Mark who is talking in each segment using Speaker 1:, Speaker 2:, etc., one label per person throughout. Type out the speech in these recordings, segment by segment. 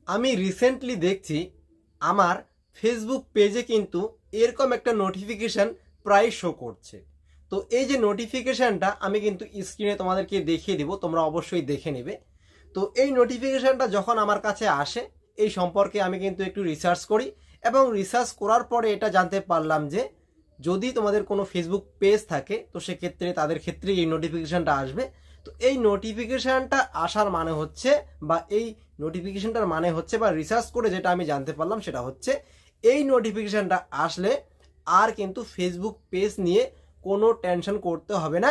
Speaker 1: আমি রিসেন্টলি দেখছি আমার ফেসবুক পেজে কিন্তু এরকম একটা নোটিফিকেশান প্রায় শো করছে। তো এই যে নোটিফিকেশানটা আমি কিন্তু স্ক্রিনে তোমাদেরকে দেখিয়ে দেবো, তোমরা অবশ্যই দেখে নেবে। তো এই নোটিফিকেশানটা যখন আমার কাছে আসে এই সম্পর্কে আমি কিন্তু একটু রিসার্চ করি এবং রিসার্চ করার পরে এটা জানতে পারলাম যে যদি তোমাদের কোনো ফেসবুক পেজ থাকে তো সেক্ষেত্রে তাদের ক্ষেত্রে এই নোটিফিকেশানটা আসবে। তো এই নোটিফিকেশানটা আসার মানে হচ্ছে বা এই নোটিফিকেশানটার মানে হচ্ছে বা রিসার্চ করে যেটা আমি জানতে পারলাম সেটা হচ্ছে এই নোটিফিকেশানটা আসলে আর কিন্তু ফেসবুক পেজ নিয়ে কোনো টেনশন করতে হবে না,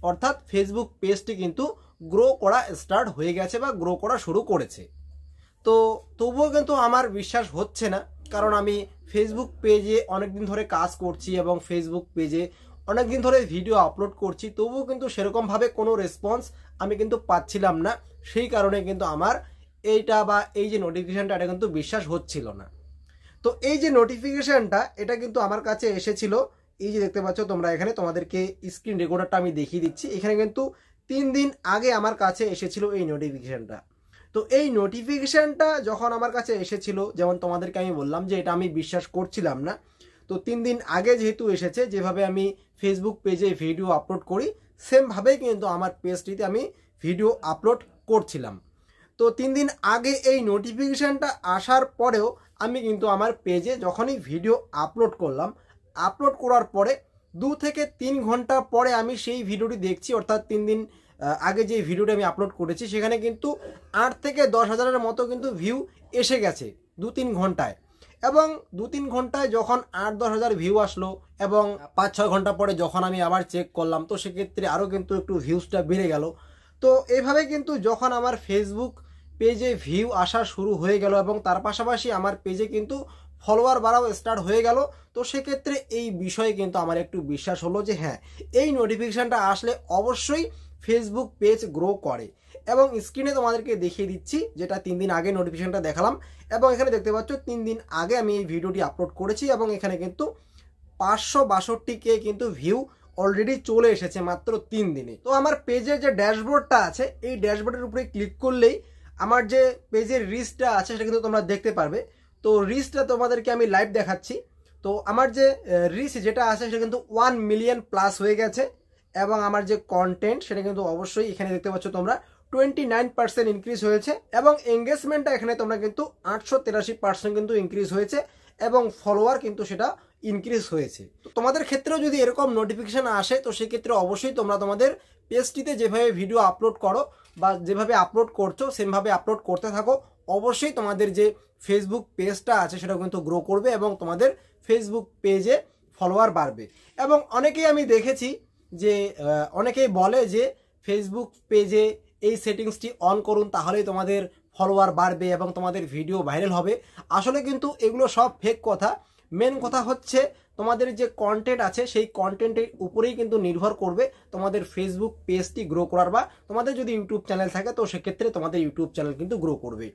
Speaker 1: অর্থাৎ ফেসবুক পেজটি কিন্তু গ্রো করা স্টার্ট হয়ে গেছে বা গ্রো করা শুরু করেছে। তো তবুও কিন্তু আমার বিশ্বাস হচ্ছে না, কারণ আমি ফেসবুক পেজে অনেকদিন ধরে কাজ করছি এবং ফেসবুক পেজে অনেকদিন ধরে ভিডিও আপলোড করছি, তবুও কিন্তু সেরকমভাবে কোনো রেসপন্স আমি কিন্তু পাচ্ছিলাম না। সেই কারণে কিন্তু আমার এইটা বা এই যে নোটিফিকেশানটা এটা কিন্তু বিশ্বাস হচ্ছিল না। তো এই যে নোটিফিকেশানটা এটা কিন্তু আমার কাছে এসেছিল, এই যে দেখতে পাচ্ছ তোমরা এখানে, তোমাদেরকে স্ক্রিন রেকর্ডারটা আমি দেখিয়ে দিচ্ছি। এখানে কিন্তু 3 দিন আগে আমার কাছে এসেছিল এই নোটিফিকেশানটা। তো এই নোটিফিকেশানটা যখন আমার কাছে এসেছিল, যেমন তোমাদেরকে আমি বললাম যে এটা আমি বিশ্বাস করছিলাম না। তো 3 দিন আগে যেহেতু এসেছে, যেভাবে আমি ফেসবুক পেজে ভিডিও আপলোড করি সেমভাবেই কিন্তু আমার পেজটিতে আমি ভিডিও আপলোড করছিলাম। তো 3 দিন আগে এই নোটিফিকেশানটা আসার পরেও আমি কিন্তু আমার পেজে যখনই ভিডিও আপলোড করলাম, আপলোড করার পরে 2 থেকে 3 ঘন্টা পরে আমি সেই ভিডিওটি দেখছি, অর্থাৎ 3 দিন আগে যে ভিডিওটি আমি আপলোড করেছি সেখানে কিন্তু 8 থেকে 10 হাজারের মতো কিন্তু ভিউ এসে গেছে 2-3 ঘন্টায়। এবং 2-3 ঘন্টায় যখন 8-10 হাজার ভিউ আসলো এবং 5-6 ঘন্টা পরে যখন আমি আবার চেক করলাম তো সেক্ষেত্রে আরও কিন্তু একটু ভিউজটা বেড়ে গেল। তো এইভাবে কিন্তু যখন আমার ফেসবুক পেজে ভিউ আসা শুরু হয়ে গেল এবং তার পাশাপাশি আমার পেজে কিন্তু ফলোয়ার বাড়াও স্টার্ট হয়ে গেল, তো সেক্ষেত্রে এই বিষয়ে কিন্তু আমার একটু বিশ্বাস হলো যে হ্যাঁ, এই নোটিফিকেশানটা আসলে অবশ্যই ফেসবুক পেজ গ্রো করে। এবং স্ক্রিনে তোমাদেরকে দেখিয়ে দিচ্ছি, যেটা 3 দিন আগে নোটিফিকেশানটা দেখালাম এবং এখানে দেখতে পাচ্ছ 3 দিন আগে আমি এই ভিডিওটি আপলোড করেছি এবং এখানে কিন্তু 562K কিন্তু ভিউ অলরেডি চলে এসেছে মাত্র 3 দিনে। তো আমার পেজের যে ড্যাশবোর্ডটা আছে এই ড্যাশবোর্ডের উপরে ক্লিক করলেই আমার যে পেজের রিচটা আছে সেটা কিন্তু তোমরা দেখতে পারবে। তো রিচটা তোমাদেরকে আমি লাইভ দেখাচ্ছি। তো আমার যে রিচ যেটা আছে সেটা কিন্তু 1 মিলিয়ন প্লাস হয়ে গেছে এবং আমার যে কন্টেন্ট সেটা কিন্তু অবশ্যই এখানে দেখতে পাচ্ছ তোমরা 29% ইনক্রিজ হয়েছে এবং এঙ্গেজমেন্টটা এখানে তোমরা কিন্তু 883% কিন্তু ইনক্রিজ হয়েছে এবং ফলোয়ার কিন্তু সেটা ইনক্রিজ হয়েছে। তো তোমাদের ক্ষেত্রেও যদি এরকম নোটিফিকেশান আসে তো সেক্ষেত্রে অবশ্যই তোমরা তোমাদের পেজটিতে যেভাবে ভিডিও আপলোড করো বা যেভাবে আপলোড করছো সেমভাবে আপলোড করতে থাকো, অবশ্যই তোমাদের যে ফেসবুক পেজটা আছে সেটা কিন্তু গ্রো করবে এবং তোমাদের ফেসবুক পেজে ফলোয়ার বাড়বে। এবং অনেকেই আমি দেখেছি যে অনেকেই বলে যে ফেসবুক পেজে এই সেটিংসটি অন করুন তাহলেই তোমাদের ফলোয়ার বাড়বে এবং তোমাদের ভিডিও ভাইরাল হবে। আসলে কিন্তু এগুলো সব ফেক কথা। মেন কথা হচ্ছে তোমাদের যে কন্টেন্ট আছে সেই কন্টেন্টের উপরেই কিন্তু নির্ভর করবে তোমাদের ফেসবুক পেজটি গ্রো করার, বা তোমাদের যদি ইউটিউব চ্যানেল থাকে তো সেক্ষেত্রে তোমাদের ইউটিউব চ্যানেল কিন্তু গ্রো করবে।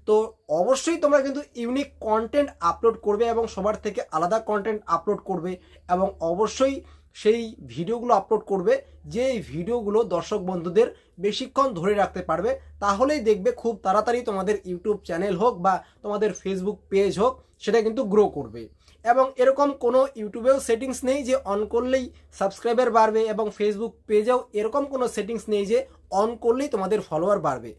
Speaker 1: তো অবশ্যই তোমরা কিন্তু ইউনিক কন্টেন্ট আপলোড করবে এবং সবার থেকে আলাদা কন্টেন্ট আপলোড করবে এবং অবশ্যই সেই ভিডিওগুলো আপলোড করবে যে ভিডিওগুলো দর্শক বন্ধুদের বেশিক্ষণ ধরে রাখতে পারবে। তাহলেই দেখবে খুব তাড়াতাড়ি তোমাদের ইউটিউব চ্যানেল হোক বা তোমাদের ফেসবুক পেজ হোক সেটা কিন্তু গ্রো করবে। এবং এরকম কোনো ইউটিউবেও সেটিংস নেই যে অন করলেই সাবস্ক্রাইবার বাড়বে এবং ফেসবুক পেজেও এরকম কোনো সেটিংস নেই যে অন করলেই তোমাদের ফলোয়ার বাড়বে।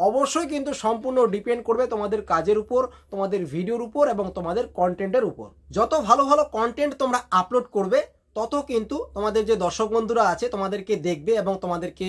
Speaker 1: অবশ্যই কিন্তু সম্পূর্ণ ডিপেন্ড করবে তোমাদের কাজের উপর, তোমাদের ভিডিওর উপর এবং তোমাদের কন্টেন্টের উপর। যত ভালো ভালো কন্টেন্ট তোমরা আপলোড করবে তত কিন্তু তোমাদের যে দর্শক বন্ধুরা আছে তোমাদেরকে দেখবে এবং তোমাদেরকে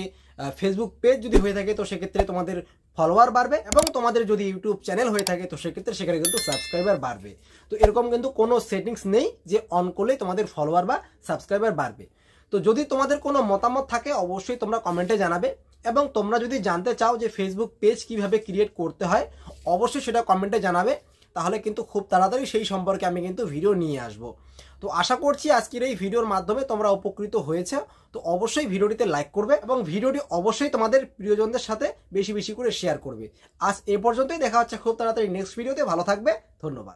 Speaker 1: ফেসবুক পেজ যদি হয়ে থাকে তো সেক্ষেত্রে তোমাদের ফলোয়ার বাড়বে এবং তোমাদের যদি ইউটিউব চ্যানেল হয়ে থাকে তো সেক্ষেত্রে সেখানে কিন্তু সাবস্ক্রাইবার বাড়বে। তো এরকম কিন্তু কোনো সেটিংস নেই যে অন করলেই তোমাদের ফলোয়ার বা সাবস্ক্রাইবার বাড়বে। তো যদি তোমাদের কোনো মতামত থাকে অবশ্যই তোমরা কমেন্টে জানাবে এবং তোমরা যদি জানতে চাও যে ফেসবুক পেজ কিভাবে ক্রিয়েট করতে হয় অবশ্যই সেটা কমেন্টে জানাবে, তাহলে কিন্তু খুব তাড়াতাড়ি সেই সম্পর্কে আমি কিন্তু ভিডিও নিয়ে আসব। তো আশা করছি আজকের এই ভিডিওর মাধ্যমে তোমরা উপকৃত হয়েছে। তো অবশ্যই ভিডিওটিতে লাইক করবে এবং ভিডিওটি অবশ্যই তোমাদের প্রিয়জনদের সাথে বেশি বেশি করে শেয়ার করবে। আজ এ পর্যন্তই, দেখা হচ্ছে খুব তাড়াতাড়ি নেক্সট ভিডিওতে। ভালো থাকবে, ধন্যবাদ।